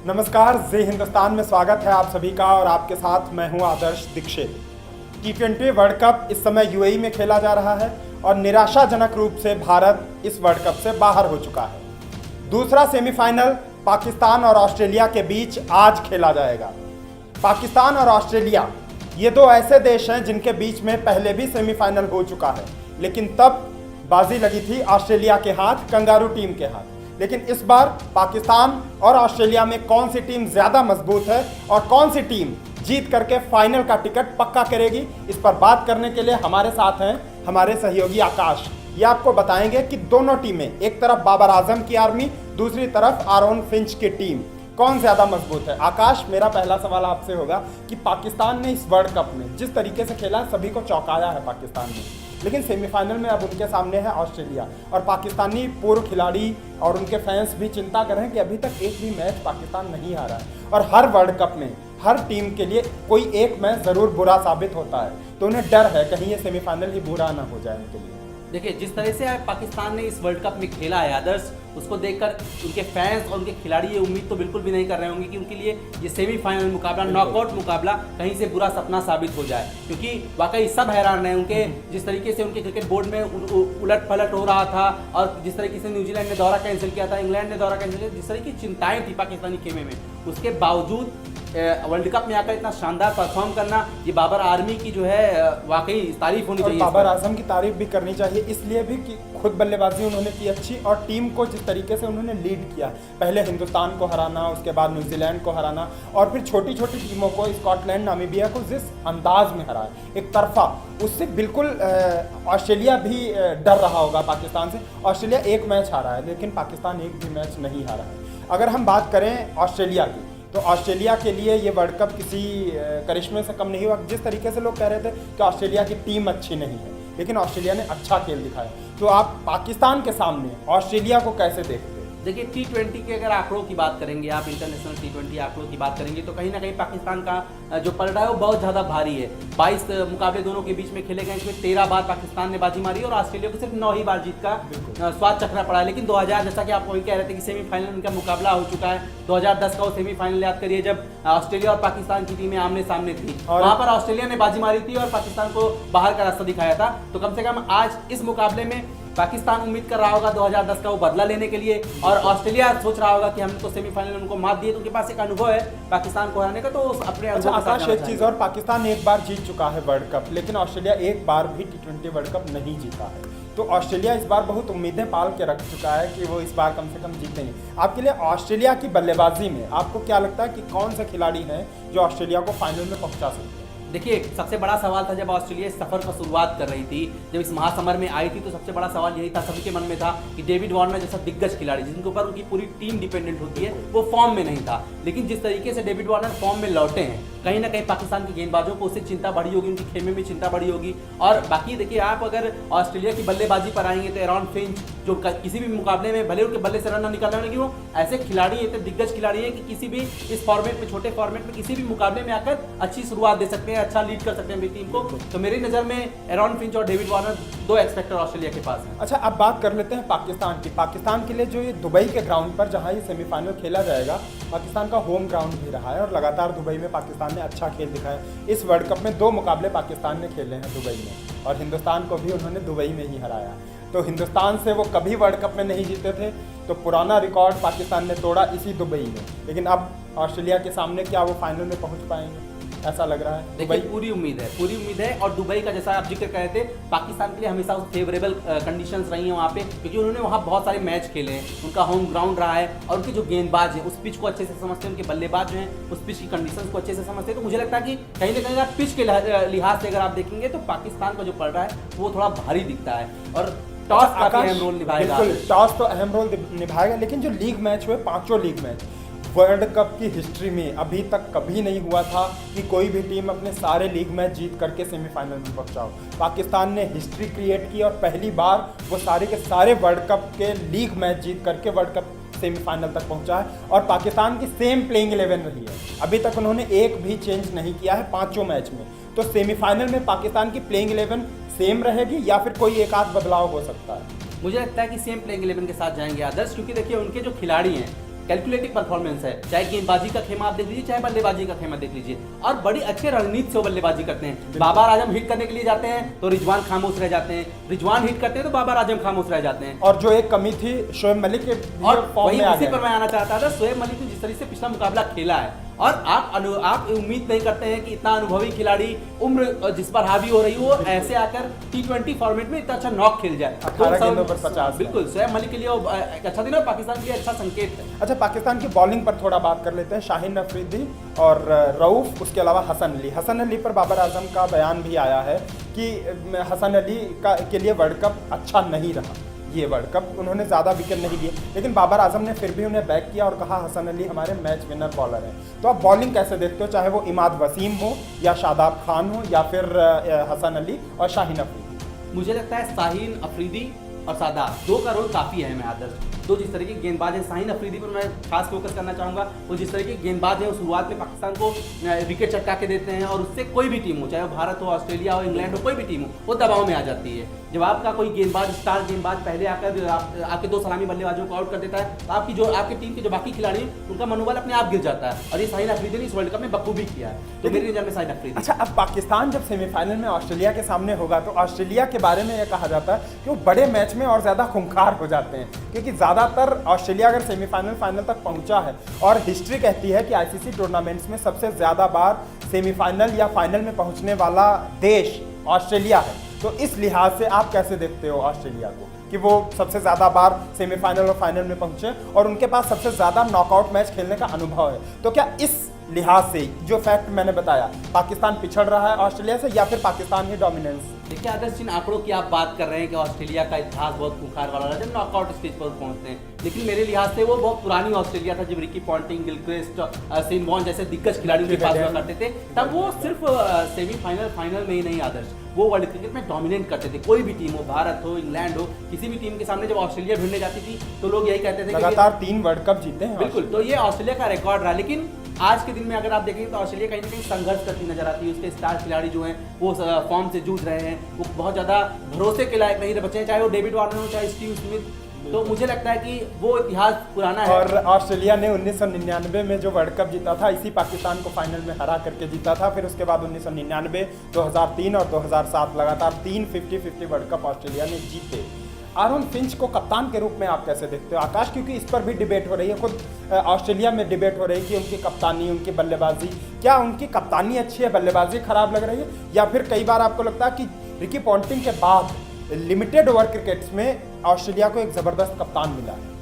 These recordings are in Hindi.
नमस्कार, जय हिंदुस्तान में स्वागत है आप सभी का और आपके साथ मैं हूं आदर्श दीक्षित। T20 वर्ल्ड कप इस समय यूएई में खेला जा रहा है और निराशाजनक रूप से भारत इस वर्ल्ड कप से बाहर हो चुका है। दूसरा सेमीफाइनल पाकिस्तान और ऑस्ट्रेलिया के बीच आज खेला जाएगा। पाकिस्तान और ऑस्ट्रेलिया ये दो ऐसे देश हैं जिनके बीच में पहले भी सेमीफाइनल हो चुका है, लेकिन तब बाजी लगी थी ऑस्ट्रेलिया के हाथ, कंगारू टीम के हाथ। लेकिन इस बार पाकिस्तान और ऑस्ट्रेलिया में कौन सी टीम ज़्यादा मजबूत है और कौन सी टीम जीत करके फाइनल का टिकट पक्का करेगी, इस पर बात करने के लिए हमारे साथ हैं हमारे सहयोगी आकाश। ये आपको बताएंगे कि दोनों टीमें, एक तरफ बाबर आजम की आर्मी, दूसरी तरफ आरोन फिंच की टीम, कौन ज़्यादा मजबूत है। आकाश, मेरा पहला सवाल आपसे होगा कि पाकिस्तान ने इस वर्ल्ड कप में जिस तरीके से खेला, सभी को चौंकाया है पाकिस्तान ने, लेकिन सेमीफाइनल में अब उनके सामने है ऑस्ट्रेलिया और पाकिस्तानी पूर्व खिलाड़ी और उनके फैंस भी चिंता कर रहे हैं कि अभी तक एक भी मैच पाकिस्तान नहीं हारा है और हर वर्ल्ड कप में हर टीम के लिए कोई एक मैच ज़रूर बुरा साबित होता है, तो उन्हें डर है कहीं ये सेमीफाइनल ही बुरा ना हो जाए उनके लिए। देखिए, जिस तरह से पाकिस्तान ने इस वर्ल्ड कप में खेला है आदर्श, उसको देखकर उनके फैंस और उनके खिलाड़ी ये उम्मीद तो बिल्कुल भी नहीं कर रहे होंगे कि उनके लिए ये सेमीफाइनल मुकाबला, नॉकआउट मुकाबला कहीं से बुरा सपना साबित हो जाए, क्योंकि वाकई सब हैरान हैं उनके जिस तरीके से उनके क्रिकेट बोर्ड में उलट पलट हो रहा था और जिस तरीके से न्यूजीलैंड ने दौरा कैंसिल किया था, इंग्लैंड ने दौरा कैंसिल किया, जिस तरह की चिंताएं थी पाकिस्तानी खेमे में, उसके बावजूद वर्ल्ड कप में आकर इतना शानदार परफॉर्म करना, ये बाबर आर्मी की जो है वाकई तारीफ होनी चाहिए। बाबर आजम की तारीफ भी करनी चाहिए, इसलिए भी कि खुद बल्लेबाजी उन्होंने की अच्छी और टीम को जिस तरीके से उन्होंने लीड किया, पहले हिंदुस्तान को हराना, उसके बाद न्यूजीलैंड को हराना और फिर छोटी छोटी टीमों को, स्कॉटलैंड, नामीबिया को जिस अंदाज में हराया एक तरफा, उससे बिल्कुल ऑस्ट्रेलिया भी डर रहा होगा पाकिस्तान से। ऑस्ट्रेलिया एक मैच हारा है लेकिन पाकिस्तान एक भी मैच नहीं हारा है। अगर हम बात करें ऑस्ट्रेलिया की, तो ऑस्ट्रेलिया के लिए ये वर्ल्ड कप किसी करिश्मे से कम नहीं हुआ। जिस तरीके से लोग कह रहे थे कि ऑस्ट्रेलिया की टीम अच्छी नहीं है, लेकिन ऑस्ट्रेलिया ने अच्छा खेल दिखाया। तो आप पाकिस्तान के सामने ऑस्ट्रेलिया को कैसे देखते हैं? देखिए, T20 के अगर आंकड़ों की बात करेंगे, आप इंटरनेशनल T20 आंकड़ों की बात करेंगे, तो कहीं ना कहीं पाकिस्तान का जो पलड़ा है वो बहुत ज़्यादा भारी है। 22 मुकाबले दोनों के बीच में खेले गए, इसमें 13 बार पाकिस्तान ने बाजी मारी और ऑस्ट्रेलिया को सिर्फ 9 ही बार जीत का स्वाद चखना पड़ा है। लेकिन 2000, जैसा कि आप वही कह रहे थे कि सेमीफाइनल उनका मुकाबला हो चुका है, 2010 का वो सेमीफाइनल याद करिए जब ऑस्ट्रेलिया और पाकिस्तान की टीमें आमने सामने थी, वहाँ पर ऑस्ट्रेलिया ने बाजी मारी थी और पाकिस्तान को बाहर का रास्ता दिखाया था। तो कम से कम आज इस मुकाबले में पाकिस्तान उम्मीद कर रहा होगा 2010 का वो बदला लेने के लिए, और ऑस्ट्रेलिया सोच रहा होगा कि हमने तो सेमीफाइनल उनको मात दी है, तो उनके पास एक अनुभव है पाकिस्तान को हराने का, तो अपने आकाश एक चीज़ और, पाकिस्तान एक बार जीत चुका है वर्ल्ड कप, लेकिन ऑस्ट्रेलिया एक बार भी T20 वर्ल्ड कप नहीं जीता है। तो ऑस्ट्रेलिया इस बार बहुत उम्मीदें पाल के रख चुका है कि वो इस बार कम से कम जीतेंगे। आपके लिए ऑस्ट्रेलिया की बल्लेबाजी में आपको क्या लगता है कि कौन से खिलाड़ी हैं जो ऑस्ट्रेलिया को फाइनल में पहुंचा सकते हैं? देखिए, सबसे बड़ा सवाल था जब ऑस्ट्रेलिया इस सफर का शुरुआत कर रही थी, जब इस महासमर में आई थी, तो सबसे बड़ा सवाल यही था, सभी के मन में था कि डेविड वार्नर जैसा दिग्गज खिलाड़ी जिनके ऊपर उनकी पूरी टीम डिपेंडेंट होती है, वो फॉर्म में नहीं था। लेकिन जिस तरीके से डेविड वार्नर फॉर्म में लौटे हैं, कहीं ना कहीं पाकिस्तान के गेंदबाजों को उससे चिंता बढ़ी होगी, उनकी खेमे में चिंता बढ़ी होगी। और बाकी देखिए, आप अगर ऑस्ट्रेलिया की बल्लेबाजी पर आएंगे तो आरोन फिंच जो किसी भी मुकाबले में भले उनके बल्ले से रन न निकल रहे हैं, लेकिन वो ऐसे खिलाड़ी हैं, दिग्गज खिलाड़ी हैं कि किसी भी इस फॉर्मेट में, छोटे फॉर्मेट में किसी भी मुकाबले में आकर अच्छी शुरुआत दे सकते हैं, अच्छा लीड कर सकते हैं टीम को। तो मेरी नज़र में आरोन फिंच और डेविड वार्नर दो एक्सपेक्टर ऑस्ट्रेलिया के पास हैं। अच्छा, अब बात कर लेते हैं पाकिस्तान की। पाकिस्तान के लिए जो ये दुबई के ग्राउंड पर जहां ये सेमीफाइनल खेला जाएगा, पाकिस्तान का होम ग्राउंड भी रहा है और लगातार दुबई में पाकिस्तान ने अच्छा खेल दिखाया। इस वर्ल्ड कप में 2 मुकाबले पाकिस्तान ने खेले हैं दुबई में और हिंदुस्तान को भी उन्होंने दुबई में ही हराया। तो हिंदुस्तान से वो कभी वर्ल्ड कप में नहीं जीते थे, तो पुराना रिकॉर्ड पाकिस्तान ने तोड़ा इसी दुबई में। लेकिन अब ऑस्ट्रेलिया के सामने क्या वो फाइनल में पहुंच पाएंगे, ऐसा लग रहा है? देखिए, पूरी उम्मीद है। और दुबई का जैसा आप जिक्र कर रहे थे, पाकिस्तान के लिए हमेशा फेवरेबल कंडीशंस रही हैं वहाँ पे, क्योंकि उन्होंने वहाँ बहुत सारे मैच खेले हैं, उनका होम ग्राउंड रहा है और उनके जो गेंदबाज हैं उस पिच को अच्छे से समझते हैं, उनके बल्लेबाज जो हैं उस पिच की कंडीशंस को अच्छे से समझते हैं। तो मुझे लगता है कि कहीं ना कहीं आप पिच के लिहाज से अगर आप देखेंगे तो पाकिस्तान का जो पड़ रहा है वो थोड़ा भारी दिखता है और टॉस काफी अहम रोल निभाएगा। बिल्कुल, टॉस तो अहम रोल निभाएगा, लेकिन जो लीग मैच हुए, 5 लीग मैच वर्ल्ड कप की हिस्ट्री में अभी तक कभी नहीं हुआ था कि कोई भी टीम अपने सारे लीग मैच जीत करके सेमीफाइनल में पहुंचा हो। पाकिस्तान ने हिस्ट्री क्रिएट की और पहली बार वो सारे के सारे वर्ल्ड कप के लीग मैच जीत करके वर्ल्ड कप सेमीफाइनल तक पहुंचा है और पाकिस्तान की सेम प्लेइंग 11 रही है। अभी तक उन्होंने एक भी चेंज नहीं किया है 5 मैच में। तो सेमीफाइनल में पाकिस्तान की प्लेइंग 11 सेम रहेगी या फिर कोई एक आध बदलाव हो सकता है? मुझे लगता है कि सेम प्लेइंग 11 के साथ जाएंगे आदर्श, क्योंकि देखिए उनके जो खिलाड़ी हैं कैलकुलेटिव परफॉर्मेंस है, चाहे गेंदबाजी का खेमा आप देख लीजिए, चाहे बल्लेबाजी का खेमा देख लीजिए, और बड़ी अच्छे रणनीति से वो बल्लेबाजी करते हैं। बाबर आजम हिट करने के लिए जाते हैं तो रिजवान खामोश रह जाते हैं, रिजवान हिट करते हैं तो बाबर आजम खामोश रह जाते हैं। और जो एक कमी थी शोएब मलिक के और फॉर्म वही में आ उसी गए पर मैं आना चाहता था, शोएब मलिक ने जिस तरीके से पिछला मुकाबला खेला है, और आप उम्मीद नहीं करते हैं कि इतना अनुभवी खिलाड़ी उम्र जिस पर हावी हो रही हो ऐसे आकर T20 फॉर्मेट में इतना अच्छा नॉक खेल जाए। 18 गेंदों पर 50 बिल्कुल, शोएब मलिक के लिए वो एक अच्छा दिन और पाकिस्तान के लिए अच्छा संकेत है। अच्छा, पाकिस्तान की बॉलिंग पर थोड़ा बात कर लेते हैं। शाहीन अफरीदी और रऊफ, उसके अलावा हसन अली पर बाबर आजम का बयान भी आया है कि हसन अली के लिए वर्ल्ड कप अच्छा नहीं रहा, ये वर्ल्ड कप उन्होंने ज़्यादा विकेट नहीं लिए, लेकिन बाबर आजम ने फिर भी उन्हें बैक किया और कहा हसन अली हमारे मैच विनर बॉलर हैं। तो आप बॉलिंग कैसे देखते हो, चाहे वो इमाद वसीम हो या शादाब खान हो या फिर हसन अली और शाहीन अफरीदी? मुझे लगता है शाहीन अफरीदी और शादाब दो का रोल काफ़ी अहम है आदर्श। दो जिस तरह के गेंदबाज हैं, शाहीन अफरीदी पर मैं खास फोकस करना चाहूँगा। वो जिस तरह के गेंदबाज हैं वो शुरुआत में पाकिस्तान को विकेट चटका के देते हैं, और उससे कोई भी टीम हो, चाहे वो भारत हो, ऑस्ट्रेलिया हो, इंग्लैंड हो, कोई भी टीम हो, वो दबाव में आ जाती है। जब आपका कोई गेंदबाज, स्टार गेंदबाज पहले आकर आपके दो सलामी बल्लेबाजों को आउट कर देता है, तो आपकी टीम के जो बाकी खिलाड़ी हैं उनका मनोबल अपने आप गिर जाता है, और ये शाहीन अफरीदी ने इस वर्ल्ड कप में बखूबी किया है। तो मेरी नज़र में शाहीन अफरीदी। अच्छा, अब पाकिस्तान जब सेमीफाइनल में ऑस्ट्रेलिया के सामने होगा तो ऑस्ट्रेलिया के बारे में यह कहा जाता है कि वो बड़े मैच में और ज़्यादा खूंखार हो जाते हैं, क्योंकि ज़्यादातर ऑस्ट्रेलिया अगर सेमीफाइनल फाइनल तक पहुंचा है, और हिस्ट्री कहती है कि आईसीसी टूर्नामेंट्स में सबसे ज़्यादा बार सेमीफाइनल या फाइनल में पहुंचने वाला देश ऑस्ट्रेलिया है। तो इस लिहाज से आप कैसे देखते हो ऑस्ट्रेलिया को कि वो सबसे ज़्यादा बार सेमीफाइनल और फाइनल में पहुंचे और उनके पास सबसे ज़्यादा नॉकआउट मैच खेलने का अनुभव है? तो क्या इस लिहाज से जो फैक्ट मैंने बताया, पाकिस्तान पिछड़ रहा है ऑस्ट्रेलिया से, या फिर पाकिस्तान ही डोमिनेंस? देखिए आदर्श, जिन आंकड़ों की आप बात कर रहे हैं कि ऑस्ट्रेलिया का इतिहास बहुत खूंखार वाला रहा जब नॉकआउट स्टेज पर पहुंचते हैं, लेकिन मेरे लिहाज से वो बहुत पुरानी ऑस्ट्रेलिया था जब Ricky Ponting, Gilchrist, Shane Warne जैसे दिग्गज खिलाड़ियों के पास हुआ करते थे। तब वो सिर्फ सेमीफाइनल, फाइनल में ही नहीं आदर्श, वो वर्ल्ड क्रिकेट में डोमिनेट करते थे। कोई भी टीम हो, भारत हो, इंग्लैंड हो, किसी भी टीम के सामने जब ऑस्ट्रेलिया भिड़ने जाती थी तो लोग यही कहते थे लगातार 3 वर्ल्ड कप जीते हैं। बिल्कुल, तो ये ऑस्ट्रेलिया का रिकॉर्ड रहा। लेकिन आज के दिन में अगर आप देखेंगे तो ऑस्ट्रेलिया कहीं ना कहीं संघर्ष करती नजर आती है। उसके स्टार खिलाड़ी जो हैं वो फॉर्म से जूझ रहे हैं, वो बहुत ज़्यादा भरोसे के लायक नहीं रहे बचे हैं, चाहे वो डेविड वार्नर हो, चाहे स्टीव स्मिथ। तो मुझे लगता है कि वो इतिहास पुराना है। और ऑस्ट्रेलिया ने 1999 में जो वर्ल्ड कप जीता था, इसी पाकिस्तान को फाइनल में हरा करके जीता था। फिर उसके बाद 1999, 2003 और 2007 लगातार 3 50-50 वर्ल्ड कप ऑस्ट्रेलिया ने जीते। आरोन फिंच को कप्तान के रूप में आप कैसे देखते हो आकाश? क्योंकि इस पर भी डिबेट हो रही है, खुद ऑस्ट्रेलिया में डिबेट हो रही है कि उनकी कप्तानी, उनकी बल्लेबाजी, क्या उनकी कप्तानी अच्छी है, बल्लेबाजी खराब लग रही है, या फिर कई बार आपको लगता है कि रिकी पॉन्टिंग के बाद लिमिटेड ओवर क्रिकेट्स में ऑस्ट्रेलिया को एक ज़बरदस्त कप्तान मिला है?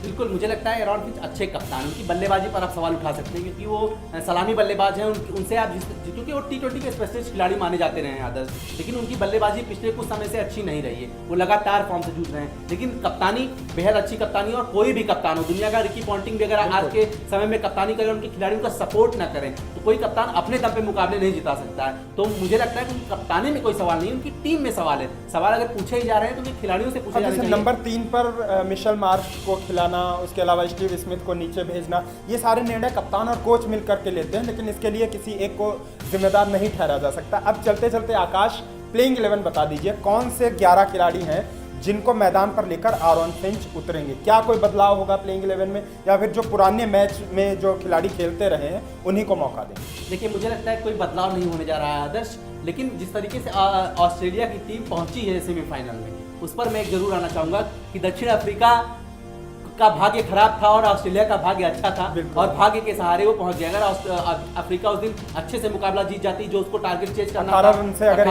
बिल्कुल, मुझे लगता है एरॉन फिंच अच्छे कप्तान, उनकी बल्लेबाजी पर आप सवाल उठा सकते हैं क्योंकि वो सलामी बल्लेबाज हैं। उनसे आप क्योंकि वो T20 के स्पेशलिस्ट खिलाड़ी माने जाते रहे हैं आदर्श, लेकिन उनकी बल्लेबाजी पिछले कुछ समय से अच्छी नहीं रही है, वो लगातार फॉर्म से जूझ रहे हैं। लेकिन कप्तानी बेहद अच्छी कप्तानी, और कोई भी कप्तान हो दुनिया का, रिकी पॉन्टिंग भी अगर आज के समय में कप्तानी करें, उनके खिलाड़ियों का सपोर्ट ना करें, तो कोई कप्तान अपने दम पे मुकाबले नहीं जिता सकता है। तो मुझे लगता है कि उनकी कप्तानी में कोई सवाल नहीं, उनकी टीम में सवाल है। सवाल अगर पूछे ही जा रहे हैं तो खिलाड़ियों से पूछे जाने चाहिए। नंबर 3 पर मिशेल मार्श को खिलाना, उसके अलावा स्टीव स्मिथ को नीचे भेजना, ये सारे निर्णय कप्तान और कोच मिल करके लेते हैं, लेकिन इसके लिए किसी एक को जिम्मेदार नहीं ठहरा जा सकता। अब चलते चलते आकाश, प्लेइंग 11 बता दीजिए, कौन से 11 खिलाड़ी हैं जिनको मैदान पर लेकर आरोन फिंच उतरेंगे? क्या कोई बदलाव होगा प्लेइंग 11 में, या फिर जो पुराने मैच में जो खिलाड़ी खेलते रहे हैं उन्हीं को मौका दें? देखिए, मुझे लगता है कोई बदलाव नहीं होने जा रहा है आदर्श, लेकिन जिस तरीके से ऑस्ट्रेलिया की टीम पहुंची है सेमीफाइनल में, उस पर मैं एक जरूर आना चाहूँगा कि दक्षिण अफ्रीका का भाग्य खराब था और ऑस्ट्रेलिया का भाग्य अच्छा था, और भाग्य के सहारे वो पहुंच गया। अगर अफ्रीका उस दिन अच्छे से मुकाबला जीत जाती, जो उसको टारगेट चेज करना 18 रन से अगर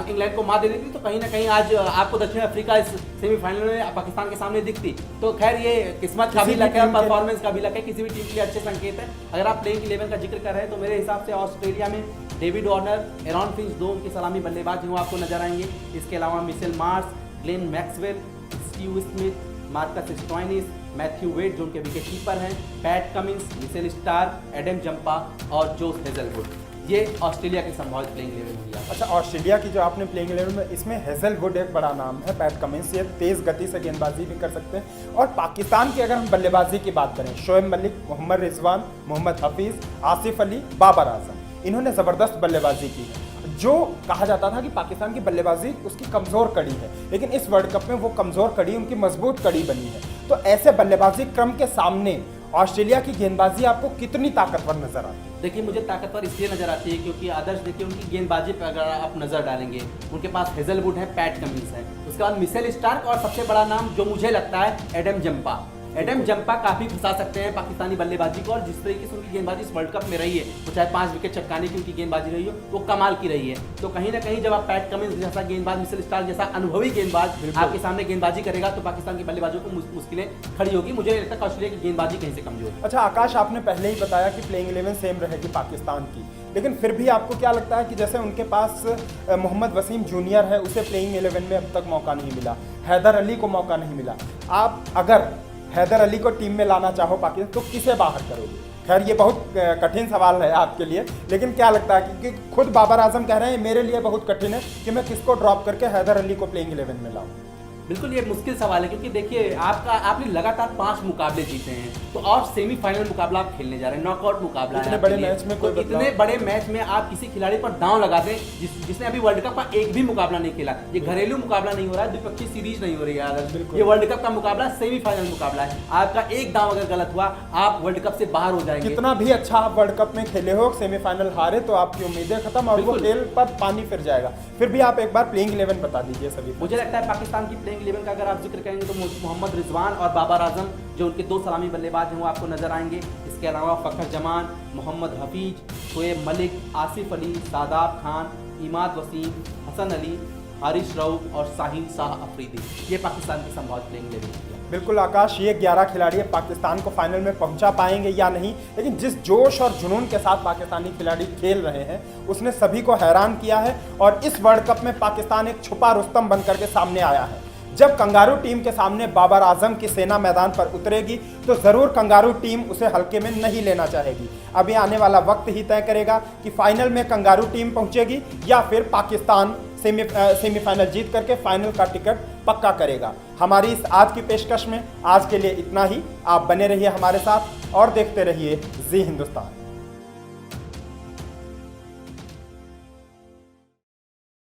इंग्लैंड को मार दे देती, तो कहीं ना कहीं आज आपको दक्षिण अफ्रीका इस सेमीफाइनल में पाकिस्तान के सामने दिखती। तो खैर, ये किस्मत का भी लक है, परफॉर्मेंस का भी लक है, किसी भी टीम के लिए अच्छे संकेत है। अगर आप प्लेइंग 11 का जिक्र कर रहे हैं तो मेरे हिसाब से ऑस्ट्रेलिया में डेविड वार्नर, एरॉन फिंच, दो उनके सलामी बल्लेबाज वो आपको नजर आएंगे। इसके अलावा Mitchell Marsh, Glenn Maxwell, Steve Smith, Marcus Stoinis, Matthew Wade जो उनके विकेट कीपर हैं, Pat Cummins, Mitchell Starc, Adam Zampa और जोस हेजलवुड, ये ऑस्ट्रेलिया के संभावित प्लेइंग 11 में। अच्छा, ऑस्ट्रेलिया की जो आपने प्लेइंग 11 में, इसमें हेजलवुड एक बड़ा नाम है, पैट कमिंस, ये तेज़ गति से गेंदबाजी भी कर सकते हैं। और पाकिस्तान की अगर हम बल्लेबाजी की बात करें, शोएब मलिक, मोहम्मद रिजवान, मोहम्मद हफीज़, आसिफ अली, बाबर आजम, इन्होंने ज़बरदस्त बल्लेबाजी की है। जो कहा जाता था कि पाकिस्तान की बल्लेबाजी उसकी कमज़ोर कड़ी है, लेकिन इस वर्ल्ड कप में वो कमज़ोर कड़ी उनकी मजबूत कड़ी बनी है। तो ऐसे बल्लेबाजी क्रम के सामने ऑस्ट्रेलिया की गेंदबाजी आपको कितनी ताकतवर नजर आती है? देखिए, मुझे ताकतवर इसलिए नजर आती है क्योंकि आदर्श देखिए उनकी गेंदबाजी पर अगर आप नजर डालेंगे, उनके पास हेजलवुड है, पैट कमिंस है, उसके बाद मिशेल स्टार्क और सबसे बड़ा नाम जो मुझे लगता है एडम जंपा। एडम जंपा काफी फंसा सकते हैं पाकिस्तानी बल्लेबाजी को, और जिस तरीके से उनकी गेंदबाजी इस वर्ल्ड कप में रही है, वो चाहे 5 विकेट चटकाने की उनकी गेंदबाजी रही हो, वो कमाल की रही है। तो कहीं ना कहीं जब आप पैट कमिंस जैसा गेंदबाज, मिशेल स्टार्क जैसा अनुभवी गेंदबाज आपके सामने गेंदबाजी करेगा, तो पाकिस्तान के बल्लेबाजों को मुश्किलें खड़ी होगी। मुझे नहीं लगता ऑस्ट्रेलिया की गेंदबाजी कहीं से कमजोर है। अच्छा आकाश, आपने पहले ही बताया कि प्लेइंग 11 सेम रहेगी पाकिस्तान की, लेकिन फिर भी आपको क्या लगता है कि जैसे उनके पास मोहम्मद वसीम जूनियर है, उसे प्लेइंग 11 में अब तक मौका नहीं मिला, हैदर अली को मौका नहीं मिला, आप अगर हैदर अली को टीम में लाना चाहो पाकिस्तान तो किसे बाहर करोगे? खैर ये बहुत कठिन सवाल है आपके लिए, लेकिन क्या लगता है कि खुद बाबर आजम कह रहे हैं मेरे लिए बहुत कठिन है कि मैं किसको ड्रॉप करके हैदर अली को प्लेइंग 11 में लाऊं? बिल्कुल ये मुश्किल सवाल है, क्योंकि देखिए आपने लगातार 5 मुकाबले जीते हैं, तो और सेमीफाइनल मुकाबला आप खेलने जा रहे हैं, नॉकआउट मुकाबला है। इतने बड़े मैच में कोई इतने बड़े मैच में आप किसी खिलाड़ी पर दांव लगा दें जिसने अभी वर्ल्ड कप का एक भी मुकाबला नहीं खेला। ये घरेलू मुकाबला नहीं हो रहा है, द्विपक्षीय सीरीज नहीं हो रही है, ये वर्ल्ड कप का मुकाबला, सेमीफाइनल मुकाबला है। आपका एक दांव अगर गलत हुआ, आप वर्ल्ड कप से बाहर हो जाएंगे। कितना भी अच्छा आप वर्ल्ड कप में खेले हो, सेमीफाइनल हारे तो आपकी उम्मीदें खत्म और वो खेल पर पानी फिर जाएगा। फिर भी आप एक बार प्लेइंग 11 बता दीजिए सभी। मुझे लगता है पाकिस्तान की प्लेइंग 11 का अगर आप करेंगे तो मोहम्मद रिजवान और बाबर आजम जो उनके 2 सलामी बल्लेबाज हैं वो आपको नजर आएंगे। इसके अलावा फखर जमान, मोहम्मद हफीज, शोएब मलिक, आसिफ अली, शादाब खान, इमाद वसीम, हसन अली, हारिस रऊफ और शाहीन शाह अफरीदी, ये पाकिस्तान की संभावित प्लेइंग 11 है। बिल्कुल आकाश, ये 11 खिलाड़ी पाकिस्तान को फाइनल में पहुंचा पाएंगे या नहीं, लेकिन जिस जोश और जुनून के साथ पाकिस्तानी खिलाड़ी खेल रहे हैं उसने सभी को हैरान किया है, और इस वर्ल्ड कप में पाकिस्तान एक छुपा रुस्तम बनकर के सामने आया है। जब कंगारू टीम के सामने बाबर आजम की सेना मैदान पर उतरेगी तो ज़रूर कंगारू टीम उसे हल्के में नहीं लेना चाहेगी। अभी आने वाला वक्त ही तय करेगा कि फाइनल में कंगारू टीम पहुंचेगी या फिर पाकिस्तान सेमीफाइनल जीत करके फाइनल का टिकट पक्का करेगा। हमारी इस आज की पेशकश में आज के लिए इतना ही। आप बने रहिए हमारे साथ और देखते रहिए जी हिंदुस्तान।